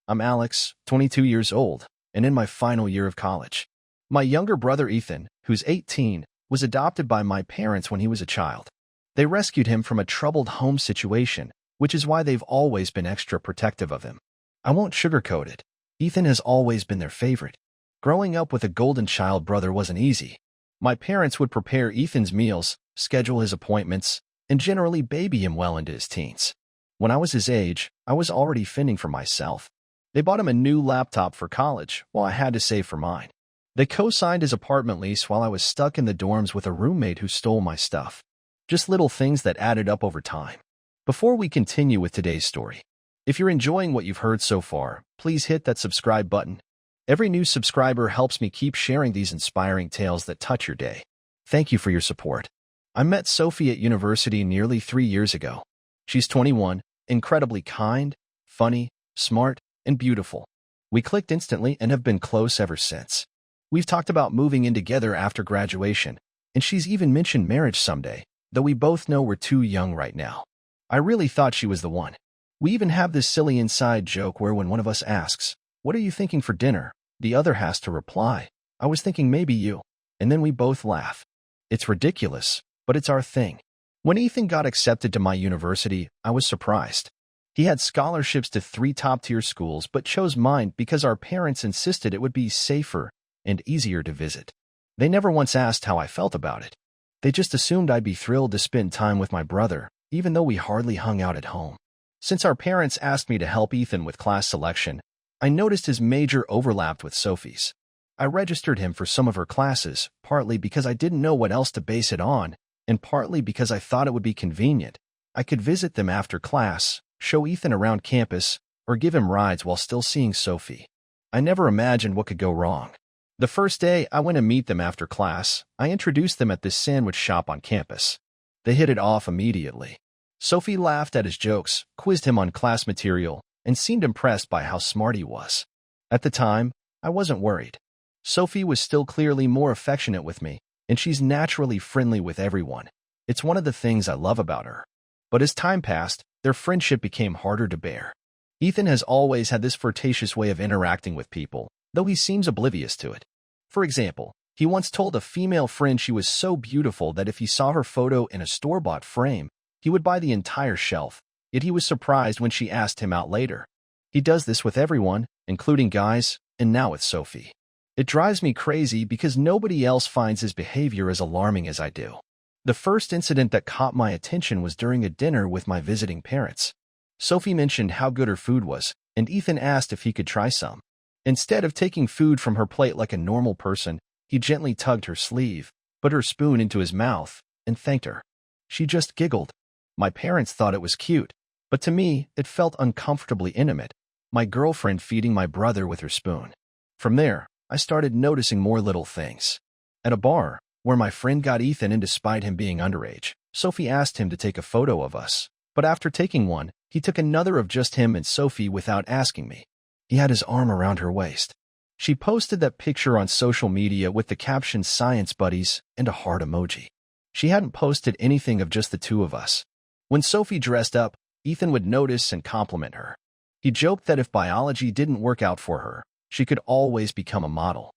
I'm Alex, 22 years old, and in my final year of college. My younger brother Ethan, who's 18, was adopted by my parents when he was a child. They rescued him from a troubled home situation, which is why they've always been extra protective of him. I won't sugarcoat it. Ethan has always been their favorite. Growing up with a golden child brother wasn't easy. My parents would prepare Ethan's meals, schedule his appointments, and generally baby him well into his teens. When I was his age, I was already fending for myself. They bought him a new laptop for college, while I had to save for mine. They co-signed his apartment lease while I was stuck in the dorms with a roommate who stole my stuff. Just little things that added up over time. Before we continue with today's story, if you're enjoying what you've heard so far, please hit that subscribe button. Every new subscriber helps me keep sharing these inspiring tales that touch your day. Thank you for your support. I met Sophie at university nearly 3 years ago. She's 21, incredibly kind, funny, smart, and beautiful. We clicked instantly and have been close ever since. We've talked about moving in together after graduation, and she's even mentioned marriage someday, though we both know we're too young right now. I really thought she was the one. We even have this silly inside joke where when one of us asks, "What are you thinking for dinner?" the other has to reply, "I was thinking maybe you," and then we both laugh. It's ridiculous, but it's our thing. When Ethan got accepted to my university, I was surprised. He had scholarships to 3 top-tier schools but chose mine because our parents insisted it would be safer and easier to visit. They never once asked how I felt about it. They just assumed I'd be thrilled to spend time with my brother, even though we hardly hung out at home. Since our parents asked me to help Ethan with class selection, I noticed his major overlapped with Sophie's. I registered him for some of her classes, partly because I didn't know what else to base it on, and partly because I thought it would be convenient. I could visit them after class, show Ethan around campus, or give him rides while still seeing Sophie. I never imagined what could go wrong. The first day I went to meet them after class, I introduced them at this sandwich shop on campus. They hit it off immediately. Sophie laughed at his jokes, quizzed him on class material, and seemed impressed by how smart he was. At the time, I wasn't worried. Sophie was still clearly more affectionate with me, and she's naturally friendly with everyone. It's one of the things I love about her. But as time passed, their friendship became harder to bear. Ethan has always had this flirtatious way of interacting with people, though he seems oblivious to it. For example, he once told a female friend she was so beautiful that if he saw her photo in a store-bought frame, he would buy the entire shelf, yet he was surprised when she asked him out later. He does this with everyone, including guys, and now with Sophie. It drives me crazy because nobody else finds his behavior as alarming as I do. The first incident that caught my attention was during a dinner with my visiting parents. Sophie mentioned how good her food was, and Ethan asked if he could try some. Instead of taking food from her plate like a normal person, he gently tugged her sleeve, put her spoon into his mouth, and thanked her. She just giggled. My parents thought it was cute, but to me, it felt uncomfortably intimate, my girlfriend feeding my brother with her spoon. From there, I started noticing more little things. At a bar, where my friend got Ethan in despite him being underage, Sophie asked him to take a photo of us, but after taking one, he took another of just him and Sophie without asking me. He had his arm around her waist. She posted that picture on social media with the caption "Science Buddies" and a heart emoji. She hadn't posted anything of just the two of us. When Sophie dressed up, Ethan would notice and compliment her. He joked that if biology didn't work out for her, she could always become a model.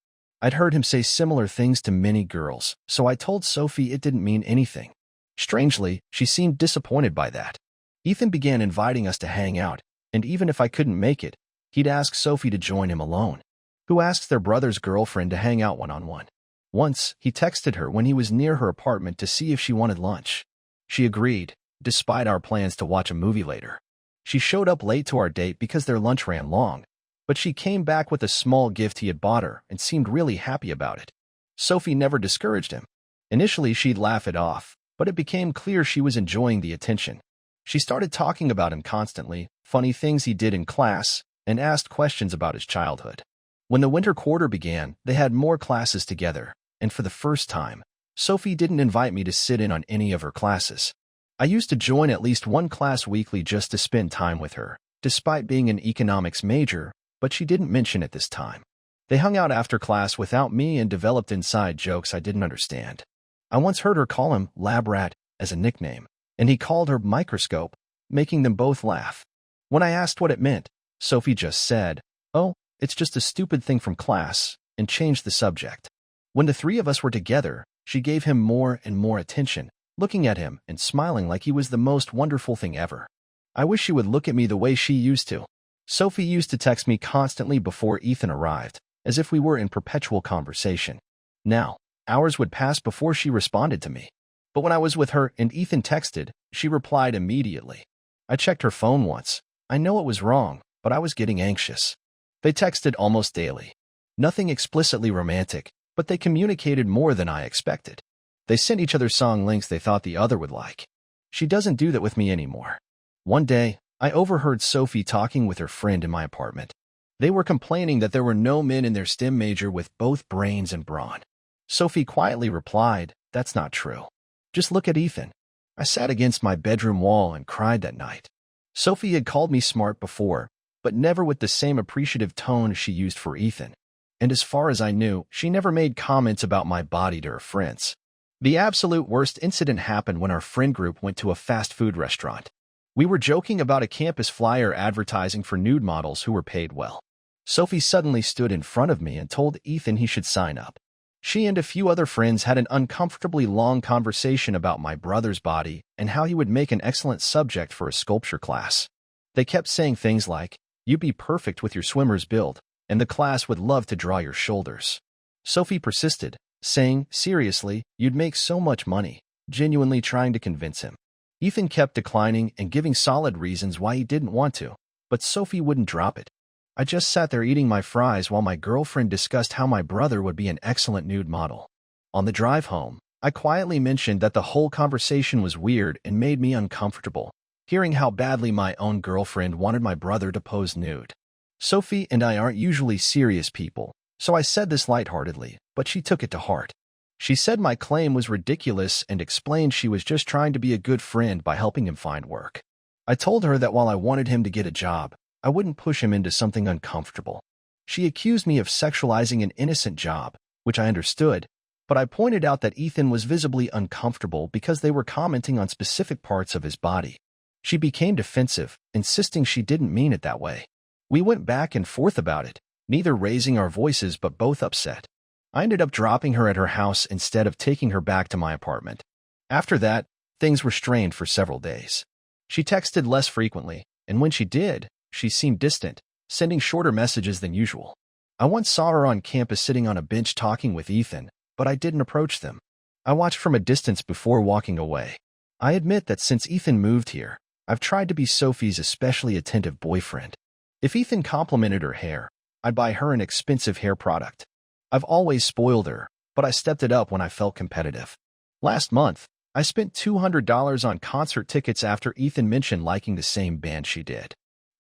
I'd heard him say similar things to many girls, so I told Sophie it didn't mean anything. Strangely, she seemed disappointed by that. Ethan began inviting us to hang out, and even if I couldn't make it, he'd ask Sophie to join him alone. Who asks their brother's girlfriend to hang out one-on-one? Once, he texted her when he was near her apartment to see if she wanted lunch. She agreed, despite our plans to watch a movie later. She showed up late to our date because their lunch ran long, but she came back with a small gift he had bought her and seemed really happy about it. Sophie never discouraged him. Initially, she'd laugh it off, but it became clear she was enjoying the attention. She started talking about him constantly, funny things he did in class, and asked questions about his childhood. When the winter quarter began, they had more classes together, and for the first time, Sophie didn't invite me to sit in on any of her classes. I used to join at least one class weekly just to spend time with her, despite being an economics major, but she didn't mention it this time. They hung out after class without me and developed inside jokes I didn't understand. I once heard her call him Lab Rat as a nickname, and he called her Microscope, making them both laugh. When I asked what it meant, Sophie just said, "Oh, it's just a stupid thing from class," and changed the subject. When the three of us were together, she gave him more and more attention, looking at him and smiling like he was the most wonderful thing ever. I wish she would look at me the way she used to. Sophie used to text me constantly before Ethan arrived, as if we were in perpetual conversation. Now, hours would pass before she responded to me. But when I was with her and Ethan texted, she replied immediately. I checked her phone once. I know it was wrong, but I was getting anxious. They texted almost daily. Nothing explicitly romantic, but they communicated more than I expected. They sent each other song links they thought the other would like. She doesn't do that with me anymore. One day, I overheard Sophie talking with her friend in my apartment. They were complaining that there were no men in their STEM major with both brains and brawn. Sophie quietly replied, "That's not true. Just look at Ethan." I sat against my bedroom wall and cried that night. Sophie had called me smart before, but never with the same appreciative tone she used for Ethan. And as far as I knew, she never made comments about my body to her friends. The absolute worst incident happened when our friend group went to a fast food restaurant. We were joking about a campus flyer advertising for nude models who were paid well. Sophie suddenly stood in front of me and told Ethan he should sign up. She and a few other friends had an uncomfortably long conversation about my brother's body and how he would make an excellent subject for a sculpture class. They kept saying things like, "You'd be perfect with your swimmer's build, and the class would love to draw your shoulders." Sophie persisted, saying, "Seriously, you'd make so much money," genuinely trying to convince him. Ethan kept declining and giving solid reasons why he didn't want to, but Sophie wouldn't drop it. I just sat there eating my fries while my girlfriend discussed how my brother would be an excellent nude model. On the drive home, I quietly mentioned that the whole conversation was weird and made me uncomfortable, hearing how badly my own girlfriend wanted my brother to pose nude. Sophie and I aren't usually serious people, so I said this lightheartedly, but she took it to heart. She said my claim was ridiculous and explained she was just trying to be a good friend by helping him find work. I told her that while I wanted him to get a job, I wouldn't push him into something uncomfortable. She accused me of sexualizing an innocent job, which I understood, but I pointed out that Ethan was visibly uncomfortable because they were commenting on specific parts of his body. She became defensive, insisting she didn't mean it that way. We went back and forth about it, neither raising our voices but both upset. I ended up dropping her at her house instead of taking her back to my apartment. After that, things were strained for several days. She texted less frequently, and when she did, she seemed distant, sending shorter messages than usual. I once saw her on campus sitting on a bench talking with Ethan, but I didn't approach them. I watched from a distance before walking away. I admit that since Ethan moved here, I've tried to be Sophie's especially attentive boyfriend. If Ethan complimented her hair, I'd buy her an expensive hair product. I've always spoiled her, but I stepped it up when I felt competitive. Last month, I spent $200 on concert tickets after Ethan mentioned liking the same band she did.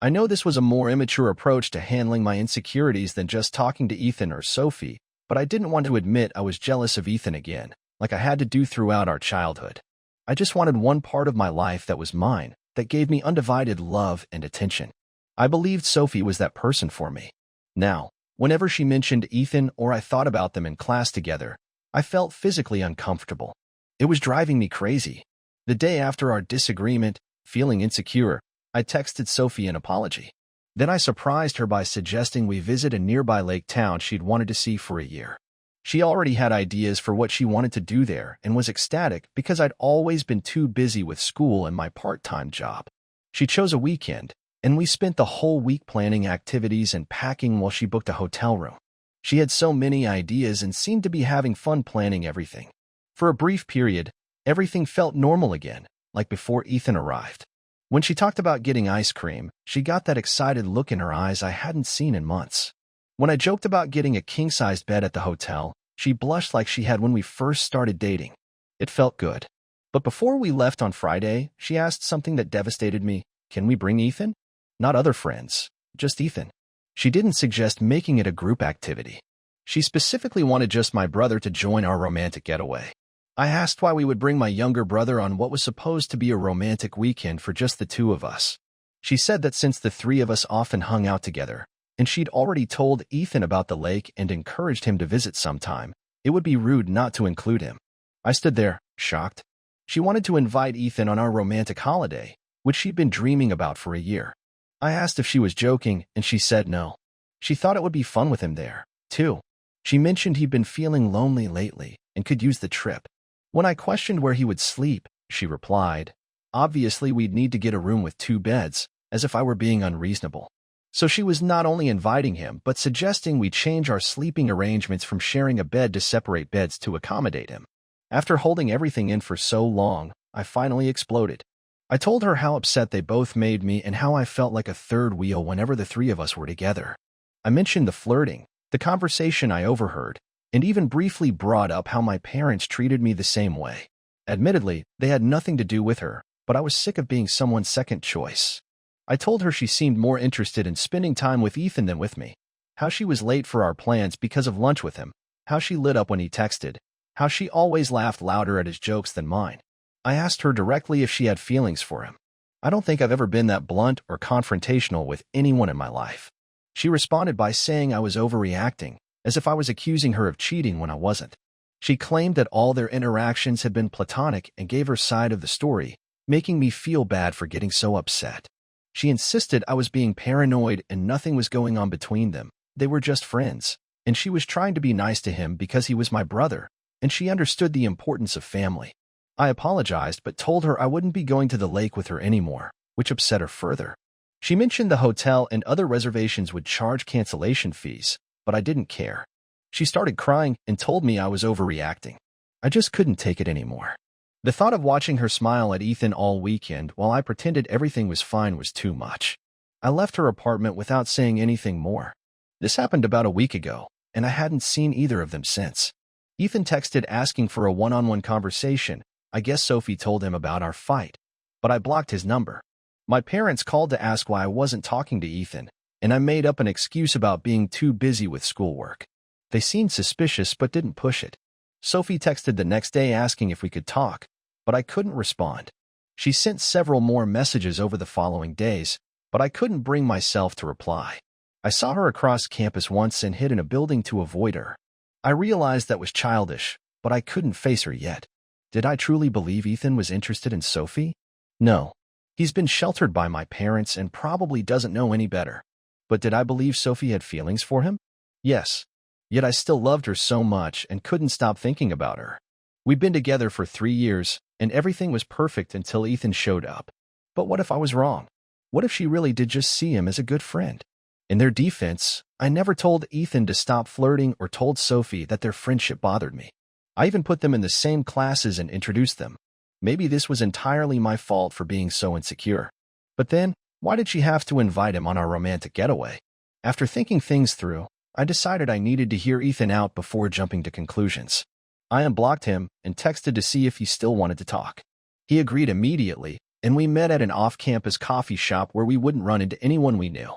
I know this was a more immature approach to handling my insecurities than just talking to Ethan or Sophie, but I didn't want to admit I was jealous of Ethan again, like I had to do throughout our childhood. I just wanted one part of my life that was mine, that gave me undivided love and attention. I believed Sophie was that person for me. Now, whenever she mentioned Ethan or I thought about them in class together, I felt physically uncomfortable. It was driving me crazy. The day after our disagreement, feeling insecure, I texted Sophie an apology. Then I surprised her by suggesting we visit a nearby lake town she'd wanted to see for a year. She already had ideas for what she wanted to do there and was ecstatic because I'd always been too busy with school and my part-time job. She chose a weekend, and we spent the whole week planning activities and packing while she booked a hotel room. She had so many ideas and seemed to be having fun planning everything. For a brief period, everything felt normal again, like before Ethan arrived. When she talked about getting ice cream, she got that excited look in her eyes I hadn't seen in months. When I joked about getting a king-sized bed at the hotel, she blushed like she had when we first started dating. It felt good. But before we left on Friday, she asked something that devastated me. Can we bring Ethan? Not other friends, just Ethan. She didn't suggest making it a group activity. She specifically wanted just my brother to join our romantic getaway. I asked why we would bring my younger brother on what was supposed to be a romantic weekend for just the two of us. She said that since the three of us often hung out together, and she'd already told Ethan about the lake and encouraged him to visit sometime, it would be rude not to include him. I stood there, shocked. She wanted to invite Ethan on our romantic holiday, which she'd been dreaming about for a year. I asked if she was joking, and she said no. She thought it would be fun with him there, too. She mentioned he'd been feeling lonely lately and could use the trip. When I questioned where he would sleep, she replied, "Obviously, we'd need to get a room with 2 beds," as if I were being unreasonable. So she was not only inviting him, but suggesting we change our sleeping arrangements from sharing a bed to separate beds to accommodate him. After holding everything in for so long, I finally exploded. I told her how upset they both made me and how I felt like a third wheel whenever the 3 of us were together. I mentioned the flirting, the conversation I overheard, and even briefly brought up how my parents treated me the same way. Admittedly, they had nothing to do with her, but I was sick of being someone's second choice. I told her she seemed more interested in spending time with Ethan than with me, how she was late for our plans because of lunch with him, how she lit up when he texted, how she always laughed louder at his jokes than mine. I asked her directly if she had feelings for him. I don't think I've ever been that blunt or confrontational with anyone in my life. She responded by saying I was overreacting, as if I was accusing her of cheating when I wasn't. She claimed that all their interactions had been platonic and gave her side of the story, making me feel bad for getting so upset. She insisted I was being paranoid and nothing was going on between them. They were just friends, and she was trying to be nice to him because he was my brother, and she understood the importance of family. I apologized but told her I wouldn't be going to the lake with her anymore, which upset her further. She mentioned the hotel and other reservations would charge cancellation fees, but I didn't care. She started crying and told me I was overreacting. I just couldn't take it anymore. The thought of watching her smile at Ethan all weekend while I pretended everything was fine was too much. I left her apartment without saying anything more. This happened about a week ago, and I hadn't seen either of them since. Ethan texted asking for a one-on-one conversation. I guess Sophie told him about our fight, but I blocked his number. My parents called to ask why I wasn't talking to Ethan, and I made up an excuse about being too busy with schoolwork. They seemed suspicious but didn't push it. Sophie texted the next day asking if we could talk, but I couldn't respond. She sent several more messages over the following days, but I couldn't bring myself to reply. I saw her across campus once and hid in a building to avoid her. I realized that was childish, but I couldn't face her yet. Did I truly believe Ethan was interested in Sophie? No. He's been sheltered by my parents and probably doesn't know any better. But did I believe Sophie had feelings for him? Yes. Yet I still loved her so much and couldn't stop thinking about her. We'd been together for 3 years, and everything was perfect until Ethan showed up. But what if I was wrong? What if she really did just see him as a good friend? In their defense, I never told Ethan to stop flirting or told Sophie that their friendship bothered me. I even put them in the same classes and introduced them. Maybe this was entirely my fault for being so insecure. But then, why did she have to invite him on our romantic getaway? After thinking things through, I decided I needed to hear Ethan out before jumping to conclusions. I unblocked him and texted to see if he still wanted to talk. He agreed immediately, and we met at an off-campus coffee shop where we wouldn't run into anyone we knew.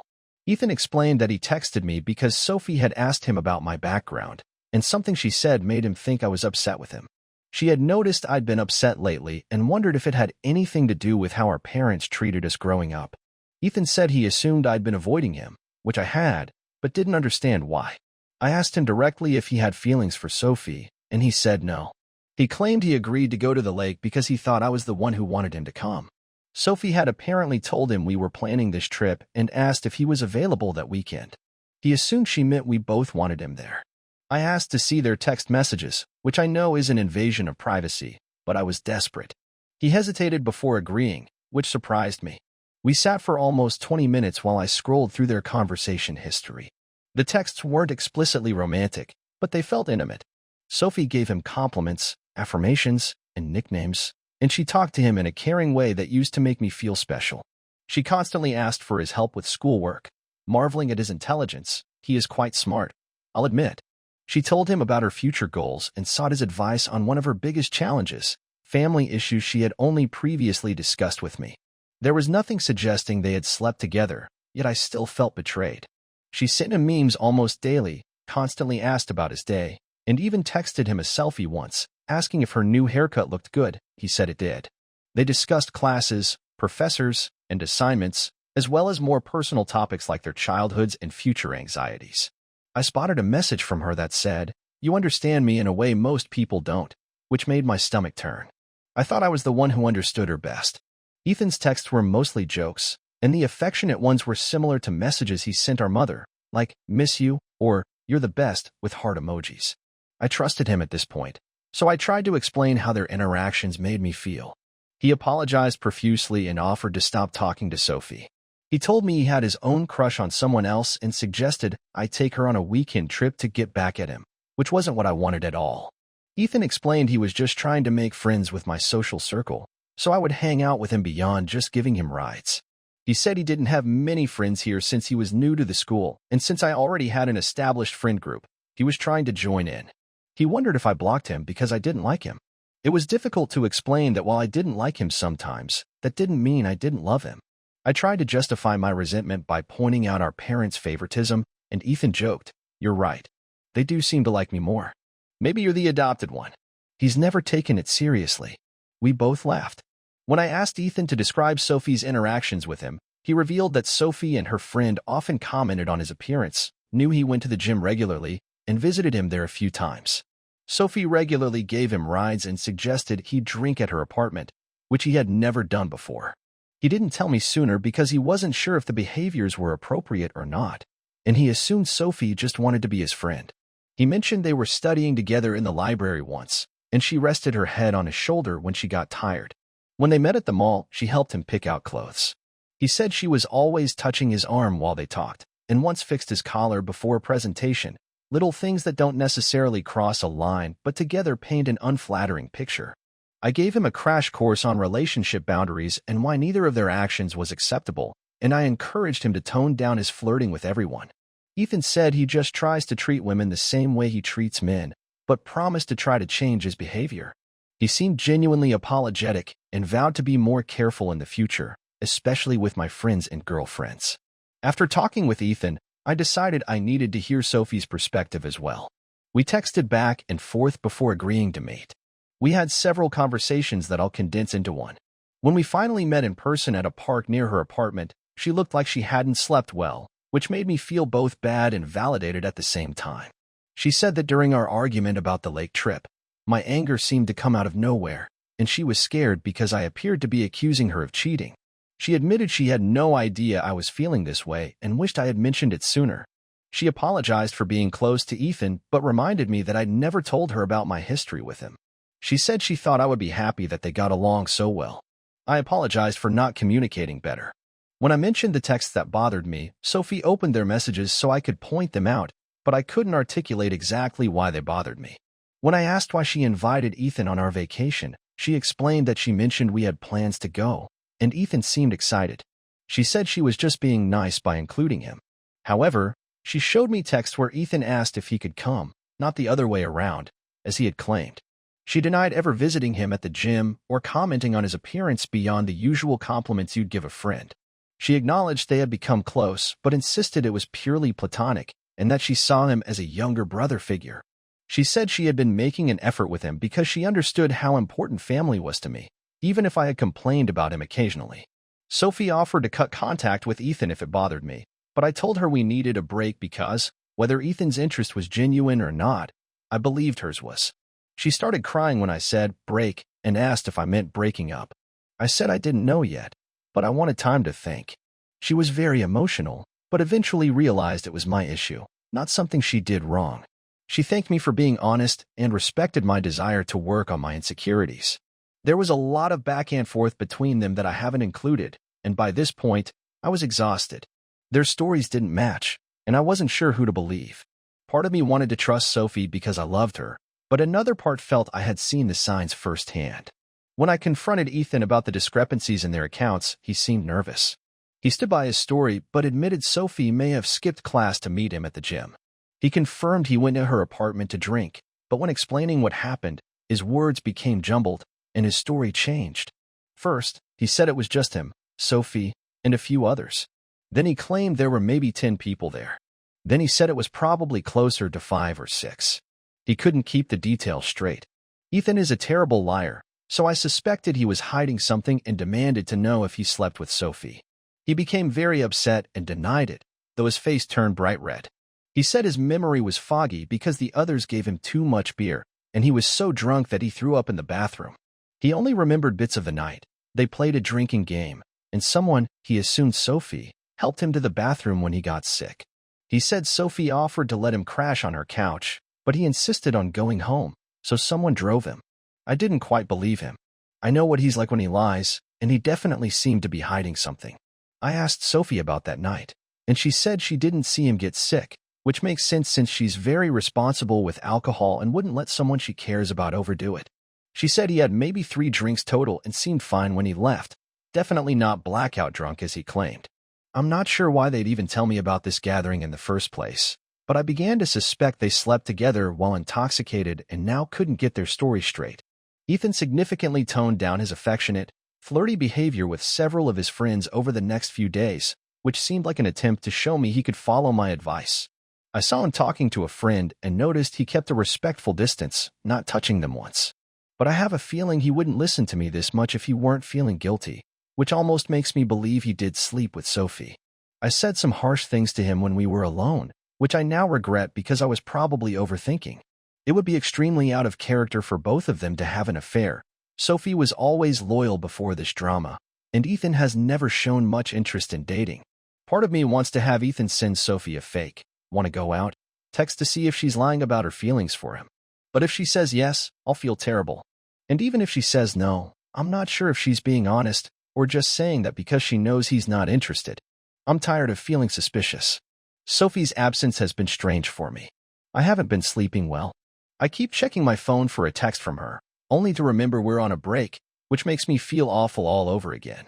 Ethan explained that he texted me because Sophie had asked him about my background, and something she said made him think I was upset with him. She had noticed I'd been upset lately and wondered if it had anything to do with how our parents treated us growing up. Ethan said he assumed I'd been avoiding him, which I had, but didn't understand why. I asked him directly if he had feelings for Sophie, and he said no. He claimed he agreed to go to the lake because he thought I was the one who wanted him to come. Sophie had apparently told him we were planning this trip and asked if he was available that weekend. He assumed she meant we both wanted him there. I asked to see their text messages, which I know is an invasion of privacy, but I was desperate. He hesitated before agreeing, which surprised me. We sat for almost 20 minutes while I scrolled through their conversation history. The texts weren't explicitly romantic, but they felt intimate. Sophie gave him compliments, affirmations, and nicknames, and she talked to him in a caring way that used to make me feel special. She constantly asked for his help with schoolwork, marveling at his intelligence. He is quite smart, I'll admit. She told him about her future goals and sought his advice on one of her biggest challenges, family issues she had only previously discussed with me. There was nothing suggesting they had slept together, yet I still felt betrayed. She sent him memes almost daily, constantly asked about his day, and even texted him a selfie once, asking if her new haircut looked good. He said it did. They discussed classes, professors, and assignments, as well as more personal topics like their childhoods and future anxieties. I spotted a message from her that said, "You understand me in a way most people don't," which made my stomach turn. I thought I was the one who understood her best. Ethan's texts were mostly jokes, and the affectionate ones were similar to messages he sent our mother, like, "Miss you," or "You're the best," with heart emojis. I trusted him at this point, so I tried to explain how their interactions made me feel. He apologized profusely and offered to stop talking to Sophie. He told me he had his own crush on someone else and suggested I take her on a weekend trip to get back at him, which wasn't what I wanted at all. Ethan explained he was just trying to make friends with my social circle, so I would hang out with him beyond just giving him rides. He said he didn't have many friends here since he was new to the school, and since I already had an established friend group, he was trying to join in. He wondered if I blocked him because I didn't like him. It was difficult to explain that while I didn't like him sometimes, that didn't mean I didn't love him. I tried to justify my resentment by pointing out our parents' favoritism, and Ethan joked, "You're right. They do seem to like me more. Maybe you're the adopted one." He's never taken it seriously. We both laughed. When I asked Ethan to describe Sophie's interactions with him, he revealed that Sophie and her friend often commented on his appearance, knew he went to the gym regularly, and visited him there a few times. Sophie regularly gave him rides and suggested he drink at her apartment, which he had never done before. He didn't tell me sooner because he wasn't sure if the behaviors were appropriate or not, and he assumed Sophie just wanted to be his friend. He mentioned they were studying together in the library once, and she rested her head on his shoulder when she got tired. When they met at the mall, she helped him pick out clothes. He said she was always touching his arm while they talked, and once fixed his collar before a presentation, little things that don't necessarily cross a line but together paint an unflattering picture. I gave him a crash course on relationship boundaries and why neither of their actions was acceptable, and I encouraged him to tone down his flirting with everyone. Ethan said he just tries to treat women the same way he treats men, but promised to try to change his behavior. He seemed genuinely apologetic and vowed to be more careful in the future, especially with my friends and girlfriends. After talking with Ethan, I decided I needed to hear Sophie's perspective as well. We texted back and forth before agreeing to meet. We had several conversations that I'll condense into one. When we finally met in person at a park near her apartment, she looked like she hadn't slept well, which made me feel both bad and validated at the same time. She said that during our argument about the lake trip, my anger seemed to come out of nowhere, and she was scared because I appeared to be accusing her of cheating. She admitted she had no idea I was feeling this way and wished I had mentioned it sooner. She apologized for being close to Ethan, but reminded me that I'd never told her about my history with him. She said she thought I would be happy that they got along so well. I apologized for not communicating better. When I mentioned the texts that bothered me, Sophie opened their messages so I could point them out, but I couldn't articulate exactly why they bothered me. When I asked why she invited Ethan on our vacation, she explained that she mentioned we had plans to go, and Ethan seemed excited. She said she was just being nice by including him. However, she showed me texts where Ethan asked if he could come, not the other way around, as he had claimed. She denied ever visiting him at the gym or commenting on his appearance beyond the usual compliments you'd give a friend. She acknowledged they had become close, but insisted it was purely platonic and that she saw him as a younger brother figure. She said she had been making an effort with him because she understood how important family was to me, even if I had complained about him occasionally. Sophie offered to cut contact with Ethan if it bothered me, but I told her we needed a break because, whether Ethan's interest was genuine or not, I believed hers was. She started crying when I said break and asked if I meant breaking up. I said I didn't know yet, but I wanted time to think. She was very emotional, but eventually realized it was my issue, not something she did wrong. She thanked me for being honest and respected my desire to work on my insecurities. There was a lot of back and forth between them that I haven't included, and by this point, I was exhausted. Their stories didn't match, and I wasn't sure who to believe. Part of me wanted to trust Sophie because I loved her, but another part felt I had seen the signs firsthand. When I confronted Ethan about the discrepancies in their accounts, he seemed nervous. He stood by his story, but admitted Sophie may have skipped class to meet him at the gym. He confirmed he went to her apartment to drink, but when explaining what happened, his words became jumbled, and his story changed. First, he said it was just him, Sophie, and a few others. Then he claimed there were maybe 10 people there. Then he said it was probably closer to 5 or 6. He couldn't keep the details straight. Ethan is a terrible liar, so I suspected he was hiding something and demanded to know if he slept with Sophie. He became very upset and denied it, though his face turned bright red. He said his memory was foggy because the others gave him too much beer, and he was so drunk that he threw up in the bathroom. He only remembered bits of the night. They played a drinking game, and someone, he assumed Sophie, helped him to the bathroom when he got sick. He said Sophie offered to let him crash on her couch, but he insisted on going home, so someone drove him. I didn't quite believe him. I know what he's like when he lies, and he definitely seemed to be hiding something. I asked Sophie about that night, and she said she didn't see him get sick, which makes sense since she's very responsible with alcohol and wouldn't let someone she cares about overdo it. She said he had maybe 3 drinks total and seemed fine when he left, definitely not blackout drunk as he claimed. I'm not sure why they'd even tell me about this gathering in the first place, but I began to suspect they slept together while intoxicated and now couldn't get their story straight. Ethan significantly toned down his affectionate, flirty behavior with several of his friends over the next few days, which seemed like an attempt to show me he could follow my advice. I saw him talking to a friend and noticed he kept a respectful distance, not touching them once. But I have a feeling he wouldn't listen to me this much if he weren't feeling guilty, which almost makes me believe he did sleep with Sophie. I said some harsh things to him when we were alone, which I now regret because I was probably overthinking. It would be extremely out of character for both of them to have an affair. Sophie was always loyal before this drama, and Ethan has never shown much interest in dating. Part of me wants to have Ethan send Sophie a fake, "Want to go out?" text to see if she's lying about her feelings for him. But if she says yes, I'll feel terrible. And even if she says no, I'm not sure if she's being honest or just saying that because she knows he's not interested. I'm tired of feeling suspicious. Sophie's absence has been strange for me. I haven't been sleeping well. I keep checking my phone for a text from her, only to remember we're on a break, which makes me feel awful all over again.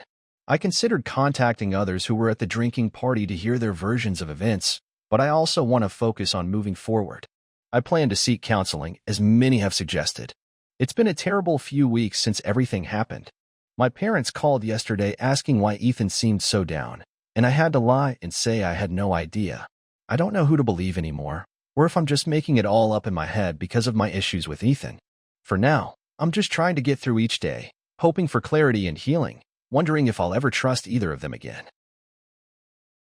I considered contacting others who were at the drinking party to hear their versions of events, but I also want to focus on moving forward. I plan to seek counseling, as many have suggested. It's been a terrible few weeks since everything happened. My parents called yesterday asking why Ethan seemed so down, and I had to lie and say I had no idea. I don't know who to believe anymore, or if I'm just making it all up in my head because of my issues with Ethan. For now, I'm just trying to get through each day, hoping for clarity and healing, wondering if I'll ever trust either of them again.